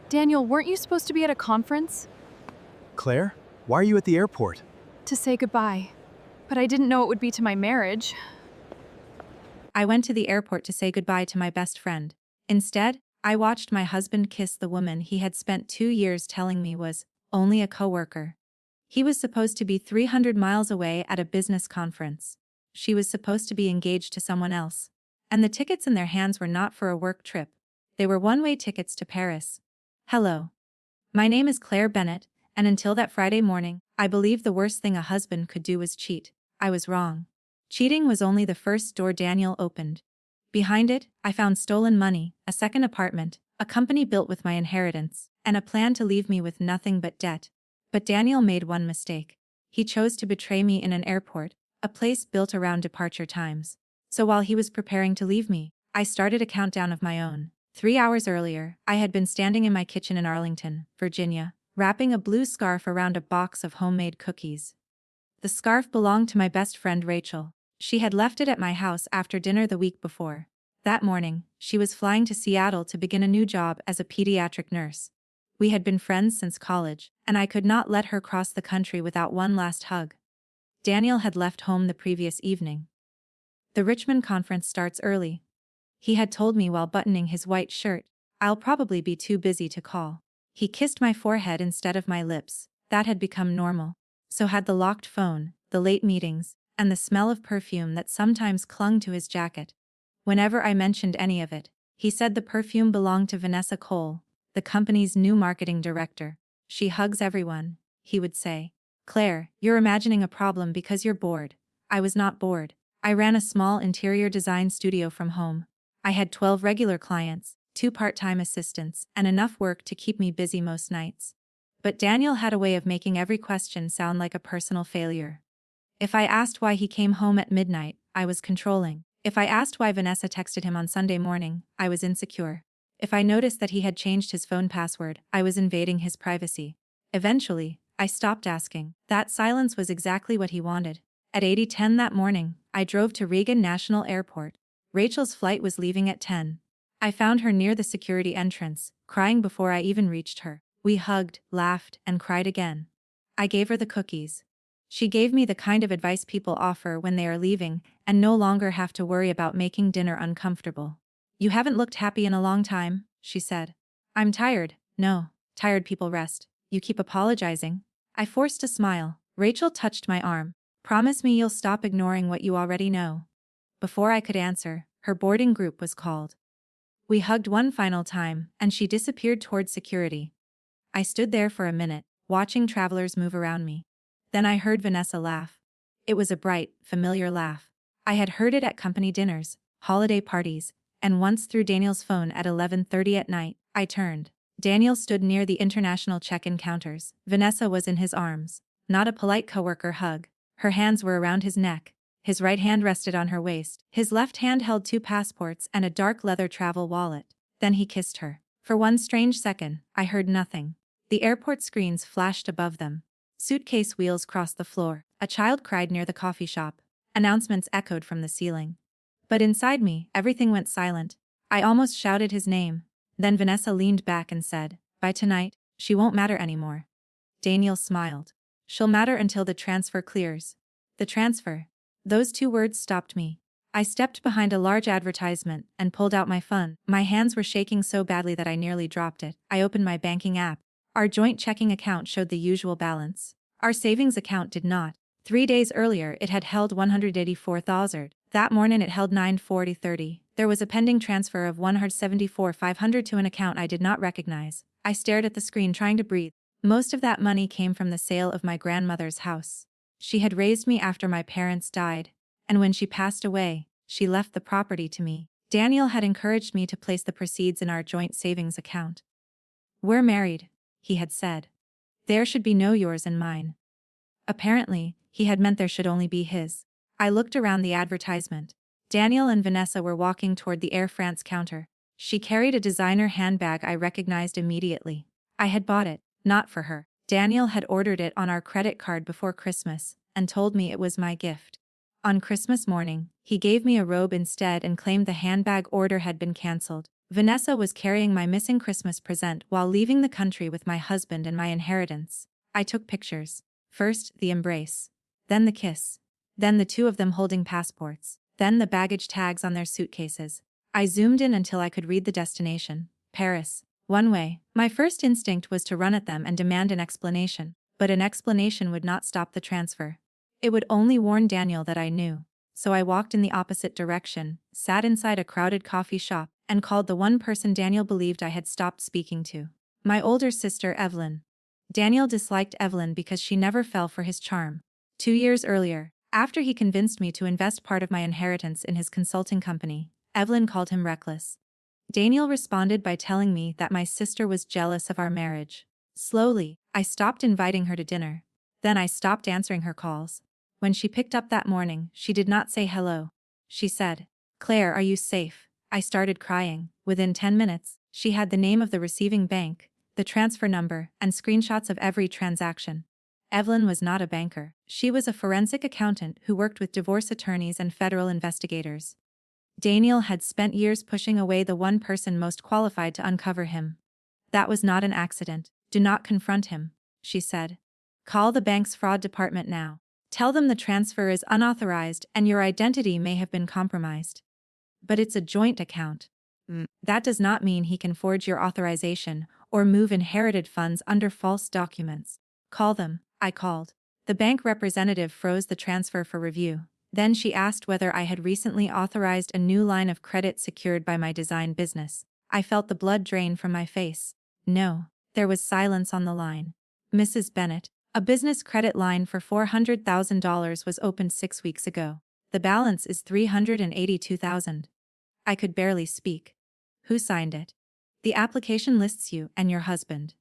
Daniel, weren't you supposed to be at a conference? Claire, why are you at the airport? To say goodbye. But I didn't know it would be to my marriage. I went to the airport to say goodbye to my best friend. Instead, I watched my husband kiss the woman he had spent 2 years telling me was only a coworker. He was supposed to be 300 miles away at a business conference. She was supposed to be engaged to someone else. And the tickets in their hands were not for a work trip. They were one-way tickets to Paris. Hello. My name is Claire Bennett, and until that Friday morning, I believed the worst thing a husband could do was cheat. I was wrong. Cheating was only the first door Daniel opened. Behind it, I found stolen money, a second apartment, a company built with my inheritance, and a plan to leave me with nothing but debt. But Daniel made one mistake. He chose to betray me in an airport, a place built around departure times. So while he was preparing to leave me, I started a countdown of my own. 3 hours earlier, I had been standing in my kitchen in Arlington, Virginia, wrapping a blue scarf around a box of homemade cookies. The scarf belonged to my best friend Rachel. She had left it at my house after dinner the week before. That morning, she was flying to Seattle to begin a new job as a pediatric nurse. We had been friends since college, and I could not let her cross the country without one last hug. Daniel had left home the previous evening. The Richmond conference starts early. He had told me while buttoning his white shirt, "I'll probably be too busy to call." He kissed my forehead instead of my lips. That had become normal. So had the locked phone, the late meetings, and the smell of perfume that sometimes clung to his jacket. Whenever I mentioned any of it, he said the perfume belonged to Vanessa Cole, the company's new marketing director. "She hugs everyone," he would say. "Claire, you're imagining a problem because you're bored." I was not bored. I ran a small interior design studio from home. I had 12 regular clients, 2 part-time assistants, and enough work to keep me busy most nights. But Daniel had a way of making every question sound like a personal failure. If I asked why he came home at midnight, I was controlling. If I asked why Vanessa texted him on Sunday morning, I was insecure. If I noticed that he had changed his phone password, I was invading his privacy. Eventually, I stopped asking. That silence was exactly what he wanted. At 8:10 that morning, I drove to Reagan National Airport. Rachel's flight was leaving at 10. I found her near the security entrance, crying before I even reached her. We hugged, laughed, and cried again. I gave her the cookies. She gave me the kind of advice people offer when they are leaving and no longer have to worry about making dinner uncomfortable. "You haven't looked happy in a long time," she said. "I'm tired." "No, tired people rest. You keep apologizing." I forced a smile. Rachel touched my arm. "Promise me you'll stop ignoring what you already know." Before I could answer, her boarding group was called. We hugged one final time, and she disappeared towards security. I stood there for a minute, watching travelers move around me. Then I heard Vanessa laugh. It was a bright, familiar laugh. I had heard it at company dinners, holiday parties, and once through Daniel's phone at 11:30 at night. I turned. Daniel stood near the international check-in counters. Vanessa was in his arms. Not a polite coworker hug. Her hands were around his neck. His right hand rested on her waist. His left hand held 2 passports and a dark leather travel wallet. Then he kissed her. For one strange second, I heard nothing. The airport screens flashed above them. Suitcase wheels crossed the floor. A child cried near the coffee shop. Announcements echoed from the ceiling. But inside me, everything went silent. I almost shouted his name. Then Vanessa leaned back and said, "By tonight, she won't matter anymore." Daniel smiled. "She'll matter until the transfer clears." The transfer. Those 2 words stopped me. I stepped behind a large advertisement and pulled out my phone. My hands were shaking so badly that I nearly dropped it. I opened my banking app. Our joint checking account showed the usual balance. Our savings account did not. 3 days earlier it had held $184,000. That morning it held $940.30. There was a pending transfer of $174,500 to an account I did not recognize. I stared at the screen trying to breathe. Most of that money came from the sale of my grandmother's house. She had raised me after my parents died, and when she passed away, she left the property to me. Daniel had encouraged me to place the proceeds in our joint savings account. "We're married," he had said. "There should be no yours and mine." Apparently, he had meant there should only be his. I looked around the advertisement. Daniel and Vanessa were walking toward the Air France counter. She carried a designer handbag I recognized immediately. I had bought it, not for her. Daniel had ordered it on our credit card before Christmas and told me it was my gift. On Christmas morning, he gave me a robe instead and claimed the handbag order had been cancelled. Vanessa was carrying my missing Christmas present while leaving the country with my husband and my inheritance. I took pictures. First, the embrace. Then the kiss. Then the two of them holding passports. Then the baggage tags on their suitcases. I zoomed in until I could read the destination. Paris. One way. My first instinct was to run at them and demand an explanation. But an explanation would not stop the transfer. It would only warn Daniel that I knew. So I walked in the opposite direction, sat inside a crowded coffee shop, and called the one person Daniel believed I had stopped speaking to. My older sister, Evelyn. Daniel disliked Evelyn because she never fell for his charm. 2 years earlier, after he convinced me to invest part of my inheritance in his consulting company, Evelyn called him reckless. Daniel responded by telling me that my sister was jealous of our marriage. Slowly, I stopped inviting her to dinner. Then I stopped answering her calls. When she picked up that morning, she did not say hello. She said, "Claire, are you safe?" I started crying. Within 10 minutes, she had the name of the receiving bank, the transfer number, and screenshots of every transaction. Evelyn was not a banker. She was a forensic accountant who worked with divorce attorneys and federal investigators. Daniel had spent years pushing away the one person most qualified to uncover him. "That was not an accident. Do not confront him," she said. "Call the bank's fraud department now. Tell them the transfer is unauthorized and your identity may have been compromised." "But it's a joint account." "That does not mean he can forge your authorization or move inherited funds under false documents. Call them." I called. The bank representative froze the transfer for review. Then she asked whether I had recently authorized a new line of credit secured by my design business. I felt the blood drain from my face. No. There was silence on the line. "Mrs. Bennett, a business credit line for $400,000 was opened 6 weeks ago. The balance is $382,000. I could barely speak. "Who signed it?" "The application lists you and your husband."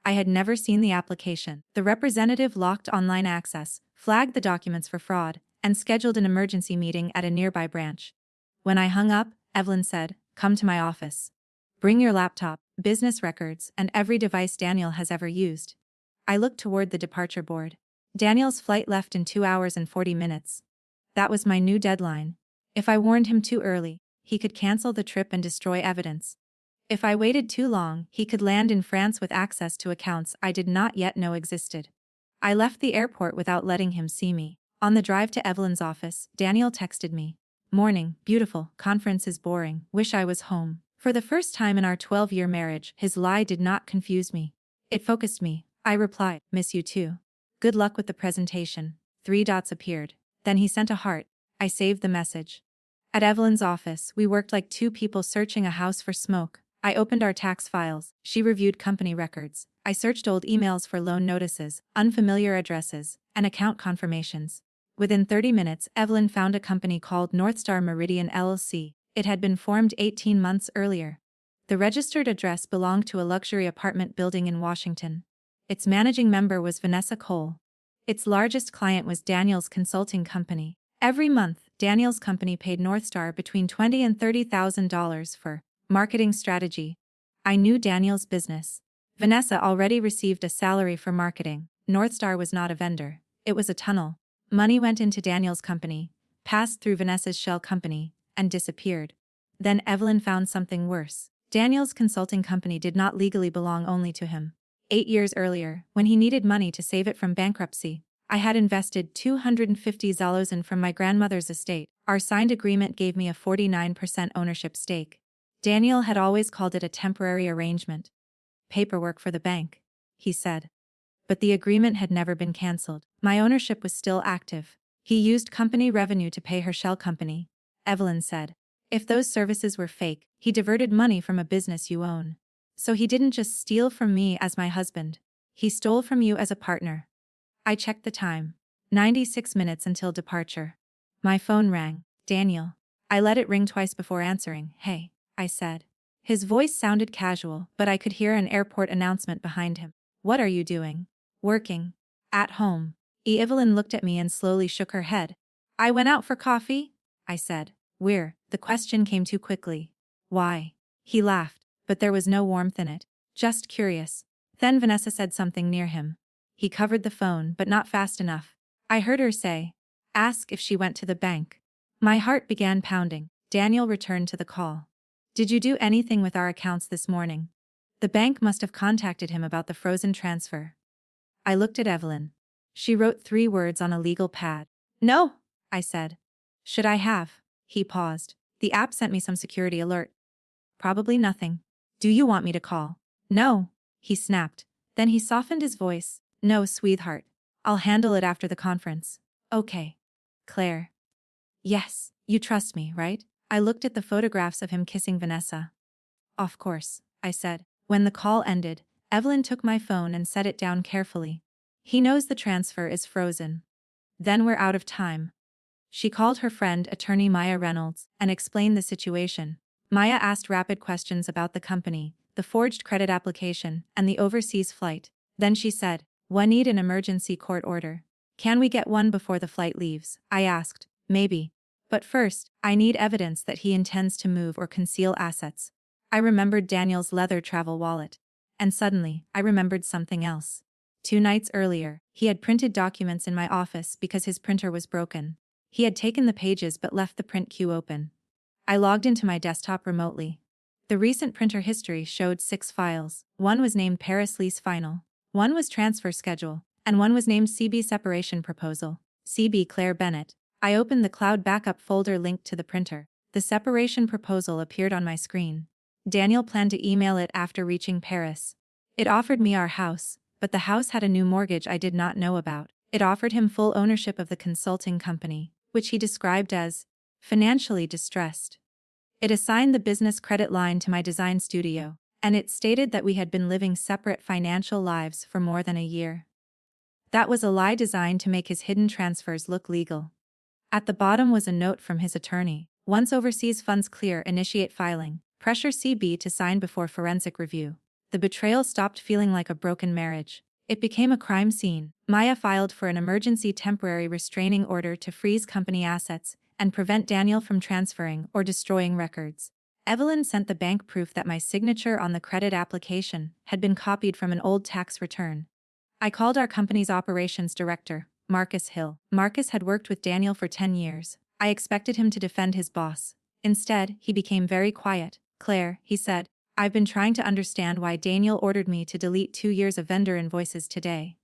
I had never seen the application. The representative locked online access, flagged the documents for fraud, and scheduled an emergency meeting at a nearby branch. When I hung up, Evelyn said, "Come to my office. Bring your laptop, business records, and every device Daniel has ever used." I looked toward the departure board. Daniel's flight left in 2 hours and 40 minutes. That was my new deadline. If I warned him too early, he could cancel the trip and destroy evidence. If I waited too long, he could land in France with access to accounts I did not yet know existed. I left the airport without letting him see me. On the drive to Evelyn's office, Daniel texted me. "Morning, beautiful, conference is boring, wish I was home." For the first time in our 12-year marriage, his lie did not confuse me. It focused me. I replied, "Miss you too. Good luck with the presentation." 3 dots appeared. Then he sent a heart. I saved the message. At Evelyn's office, we worked like two people searching a house for smoke. I opened our tax files. She reviewed company records. I searched old emails for loan notices, unfamiliar addresses, and account confirmations. Within 30 minutes, Evelyn found a company called Northstar Meridian LLC. It had been formed 18 months earlier. The registered address belonged to a luxury apartment building in Washington. Its managing member was Vanessa Cole. Its largest client was Daniel's consulting company. Every month, Daniel's company paid Northstar between $20,000 and $30,000 for marketing strategy. I knew Daniel's business. Vanessa already received a salary for marketing. Northstar was not a vendor. It was a tunnel. Money went into Daniel's company, passed through Vanessa's shell company, and disappeared. Then Evelyn found something worse. Daniel's consulting company did not legally belong only to him. 8 years earlier, when he needed money to save it from bankruptcy, I had invested $250,000 from my grandmother's estate. Our signed agreement gave me a 49% ownership stake. Daniel had always called it a temporary arrangement. "Paperwork for the bank," he said. But the agreement had never been cancelled. My ownership was still active. "He used company revenue to pay her shell company," Evelyn said. "If those services were fake, he diverted money from a business you own. So he didn't just steal from me as my husband. He stole from you as a partner." I checked the time. 96 minutes until departure. My phone rang. "Daniel." I let it ring twice before answering. "Hey," I said. His voice sounded casual, but I could hear an airport announcement behind him. "What are you doing?" "Working. At home." Evelyn looked at me and slowly shook her head. "I went out for coffee," I said. "Where?" The question came too quickly. "Why?" He laughed, but there was no warmth in it. "Just curious." Then Vanessa said something near him. He covered the phone, but not fast enough. I heard her say, "Ask if she went to the bank." My heart began pounding. Daniel returned to the call. Did you do anything with our accounts this morning? The bank must have contacted him about the frozen transfer. I looked at Evelyn. She wrote 3 words on a legal pad. No, I said. Should I have? He paused. The app sent me some security alert. Probably nothing. Do you want me to call? No, he snapped. Then he softened his voice. No, sweetheart. I'll handle it after the conference. Okay. Claire. Yes, you trust me, right? I looked at the photographs of him kissing Vanessa. Of course, I said. When the call ended, Evelyn took my phone and set it down carefully. He knows the transfer is frozen. Then we're out of time. She called her friend, attorney Maya Reynolds, and explained the situation. Maya asked rapid questions about the company, the forged credit application, and the overseas flight. Then she said, "We need an emergency court order. Can we get one before the flight leaves?" I asked, "Maybe. But first, I need evidence that he intends to move or conceal assets." I remembered Daniel's leather travel wallet. And suddenly, I remembered something else. 2 nights earlier, he had printed documents in my office because his printer was broken. He had taken the pages but left the print queue open. I logged into my desktop remotely. The recent printer history showed 6 files. One was named Paris Lease Final, one was Transfer Schedule, and one was named CB Separation Proposal, CB Claire Bennett. I opened the cloud backup folder linked to the printer. The separation proposal appeared on my screen. Daniel planned to email it after reaching Paris. It offered me our house, but the house had a new mortgage I did not know about. It offered him full ownership of the consulting company, which he described as financially distressed. It assigned the business credit line to my design studio, and it stated that we had been living separate financial lives for more than a year. That was a lie designed to make his hidden transfers look legal. At the bottom was a note from his attorney. Once overseas funds clear, initiate filing. Pressure CB to sign before forensic review. The betrayal stopped feeling like a broken marriage. It became a crime scene. Maya filed for an emergency temporary restraining order to freeze company assets and prevent Daniel from transferring or destroying records. Evelyn sent the bank proof that my signature on the credit application had been copied from an old tax return. I called our company's operations director, Marcus Hill. Marcus had worked with Daniel for 10 years. I expected him to defend his boss. Instead, he became very quiet. "Claire," he said, "I've been trying to understand why Daniel ordered me to delete 2 years of vendor invoices today."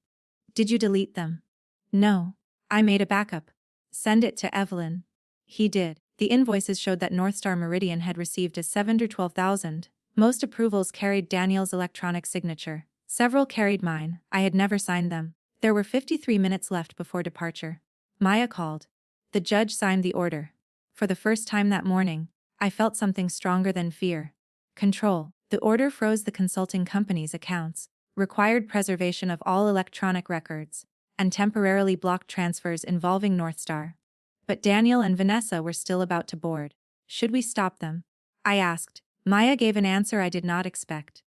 "Did you delete them?" "No. I made a backup. Send it to Evelyn." He did. The invoices showed that Northstar Meridian had received a $712,000. Most approvals carried Daniel's electronic signature. Several carried mine. I had never signed them. There were 53 minutes left before departure. Maya called. The judge signed the order. For the first time that morning, I felt something stronger than fear. Control. The order froze the consulting company's accounts, required preservation of all electronic records, and temporarily blocked transfers involving Northstar. But Daniel and Vanessa were still about to board. Should we stop them? I asked. Maya gave an answer I did not expect.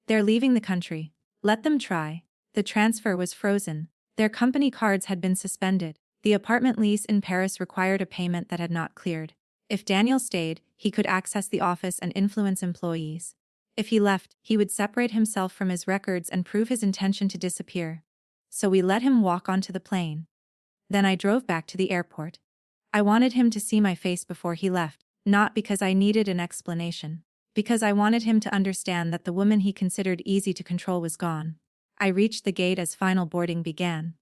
They're leaving the country. Let them try. The transfer was frozen. Their company cards had been suspended. The apartment lease in Paris required a payment that had not cleared. If Daniel stayed, he could access the office and influence employees. If he left, he would separate himself from his records and prove his intention to disappear. So we let him walk onto the plane. Then I drove back to the airport. I wanted him to see my face before he left, not because I needed an explanation, because I wanted him to understand that the woman he considered easy to control was gone. I reached the gate as final boarding began.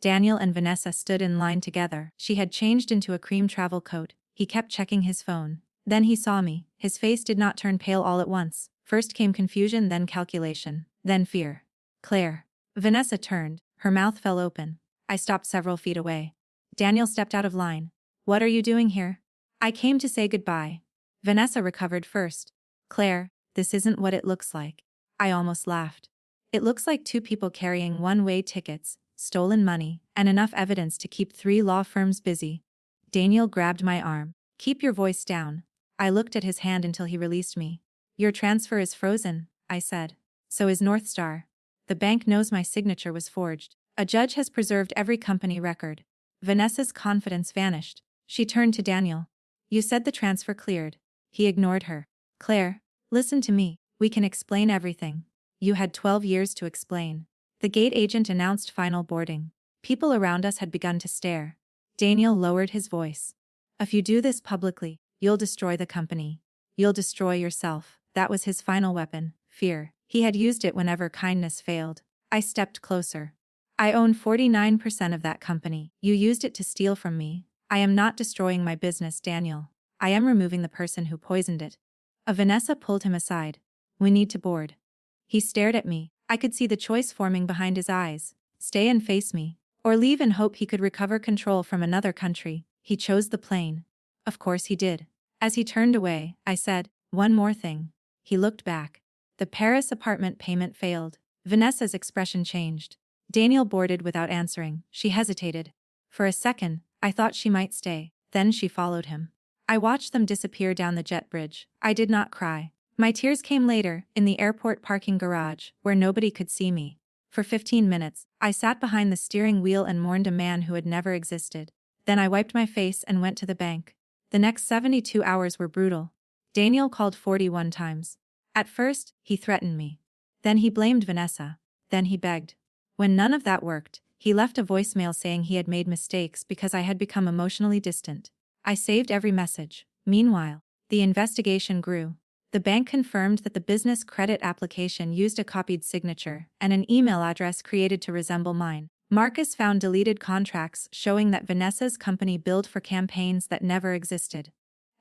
Daniel and Vanessa stood in line together. She had changed into a cream travel coat. He kept checking his phone. Then he saw me. His face did not turn pale all at once. First came confusion, then calculation, then fear. "Claire." Vanessa turned. Her mouth fell open. I stopped several feet away. Daniel stepped out of line. "What are you doing here?" "I came to say goodbye." Vanessa recovered first. "Claire, this isn't what it looks like." I almost laughed. "It looks like 2 people carrying one-way tickets, stolen money, and enough evidence to keep 3 law firms busy." Daniel grabbed my arm. "Keep your voice down." I looked at his hand until he released me. "Your transfer is frozen," I said. "So is Northstar. The bank knows my signature was forged. A judge has preserved every company record." Vanessa's confidence vanished. She turned to Daniel. "You said the transfer cleared." He ignored her. "Claire, listen to me. We can explain everything. You had 12 years to explain." The gate agent announced final boarding. People around us had begun to stare. Daniel lowered his voice. "If you do this publicly, you'll destroy the company. You'll destroy yourself. That was his final weapon, fear. He had used it whenever kindness failed. I stepped closer. I own 49% of that company. You used it to steal from me. I am not destroying my business, Daniel. I am removing the person who poisoned it. Vanessa pulled him aside. We need to board. He stared at me. I could see the choice forming behind his eyes. Stay and face me, or leave and hope he could recover control from another country. He chose the plane. Of course he did. As he turned away, I said, one more thing. He looked back. The Paris apartment payment failed. Vanessa's expression changed. Daniel boarded without answering. She hesitated. For a second, I thought she might stay. Then she followed him. I watched them disappear down the jet bridge. I did not cry. My tears came later, in the airport parking garage, where nobody could see me. For 15 minutes, I sat behind the steering wheel and mourned a man who had never existed. Then I wiped my face and went to the bank. The next 72 hours were brutal. Daniel called 41 times. At first, he threatened me. Then he blamed Vanessa. Then he begged. When none of that worked, he left a voicemail saying he had made mistakes because I had become emotionally distant. I saved every message. Meanwhile, the investigation grew. The bank confirmed that the business credit application used a copied signature and an email address created to resemble mine. Marcus found deleted contracts showing that Vanessa's company billed for campaigns that never existed.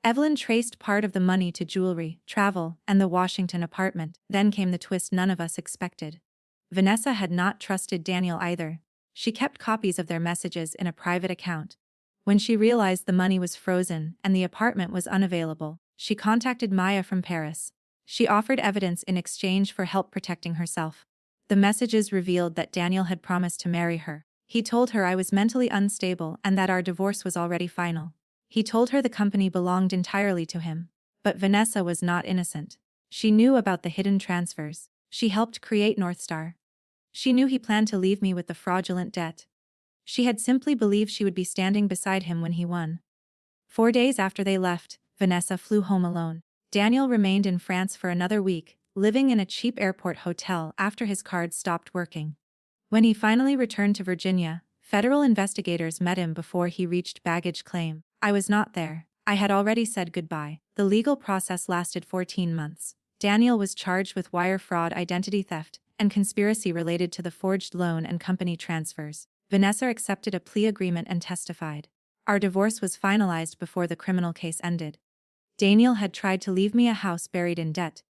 Evelyn traced part of the money to jewelry, travel, and the Washington apartment. Then came the twist none of us expected. Vanessa had not trusted Daniel either. She kept copies of their messages in a private account. When she realized the money was frozen and the apartment was unavailable, she contacted Maya from Paris. She offered evidence in exchange for help protecting herself. The messages revealed that Daniel had promised to marry her. He told her I was mentally unstable and that our divorce was already final. He told her the company belonged entirely to him. But Vanessa was not innocent. She knew about the hidden transfers. She helped create North Star. She knew he planned to leave me with the fraudulent debt. She had simply believed she would be standing beside him when he won. 4 days after they left, Vanessa flew home alone. Daniel remained in France for another week, living in a cheap airport hotel after his card stopped working. When he finally returned to Virginia, federal investigators met him before he reached baggage claim. I was not there. I had already said goodbye. The legal process lasted 14 months. Daniel was charged with wire fraud, identity theft, and conspiracy related to the forged loan and company transfers. Vanessa accepted a plea agreement and testified. Our divorce was finalized before the criminal case ended. Daniel had tried to leave me a house buried in debt.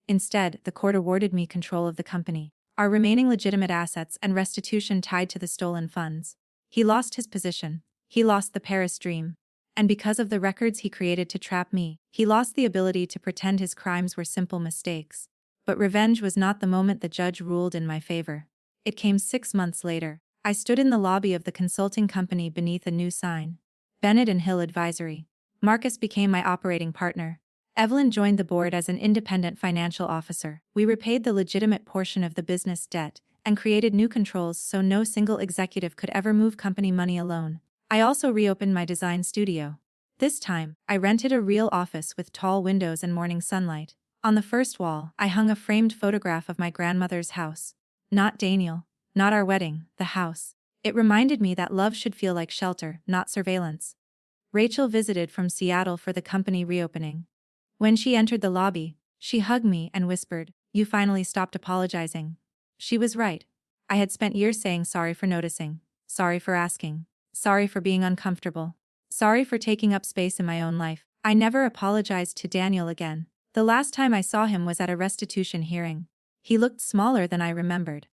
Instead, the court awarded me control of the company, our remaining legitimate assets and restitution tied to the stolen funds. He lost his position. He lost the Paris dream. And because of the records he created to trap me, he lost the ability to pretend his crimes were simple mistakes. But revenge was not the moment the judge ruled in my favor. It came 6 months later. I stood in the lobby of the consulting company beneath a new sign. Bennett and Hill Advisory. Marcus became my operating partner. Evelyn joined the board as an independent financial officer. We repaid the legitimate portion of the business debt and created new controls so no single executive could ever move company money alone. I also reopened my design studio. This time, I rented a real office with tall windows and morning sunlight. On the first wall, I hung a framed photograph of my grandmother's house. Not Daniel. Not our wedding, the house. It reminded me that love should feel like shelter, not surveillance. Rachel visited from Seattle for the company reopening. When she entered the lobby, she hugged me and whispered, "You finally stopped apologizing." She was right. I had spent years saying sorry for noticing, sorry for asking, sorry for being uncomfortable, sorry for taking up space in my own life. I never apologized to Daniel again. The last time I saw him was at a restitution hearing. He looked smaller than I remembered.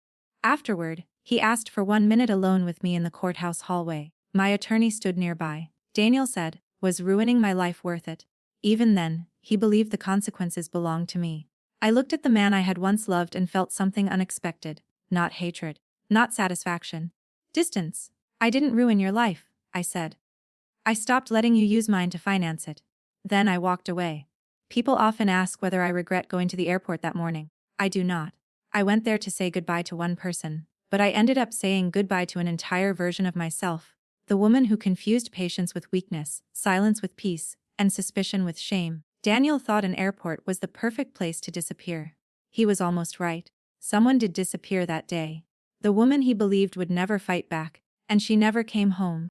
Afterward, he asked for 1 minute alone with me in the courthouse hallway. My attorney stood nearby. Daniel said, "Was ruining my life worth it?" Even then, he believed the consequences belonged to me. I looked at the man I had once loved and felt something unexpected. Not hatred. Not satisfaction. Distance. "I didn't ruin your life," I said. "I stopped letting you use mine to finance it." Then I walked away. People often ask whether I regret going to the airport that morning. I do not. I went there to say goodbye to one person, but I ended up saying goodbye to an entire version of myself. The woman who confused patience with weakness, silence with peace, and suspicion with shame. Daniel thought an airport was the perfect place to disappear. He was almost right. Someone did disappear that day. The woman he believed would never fight back, and she never came home.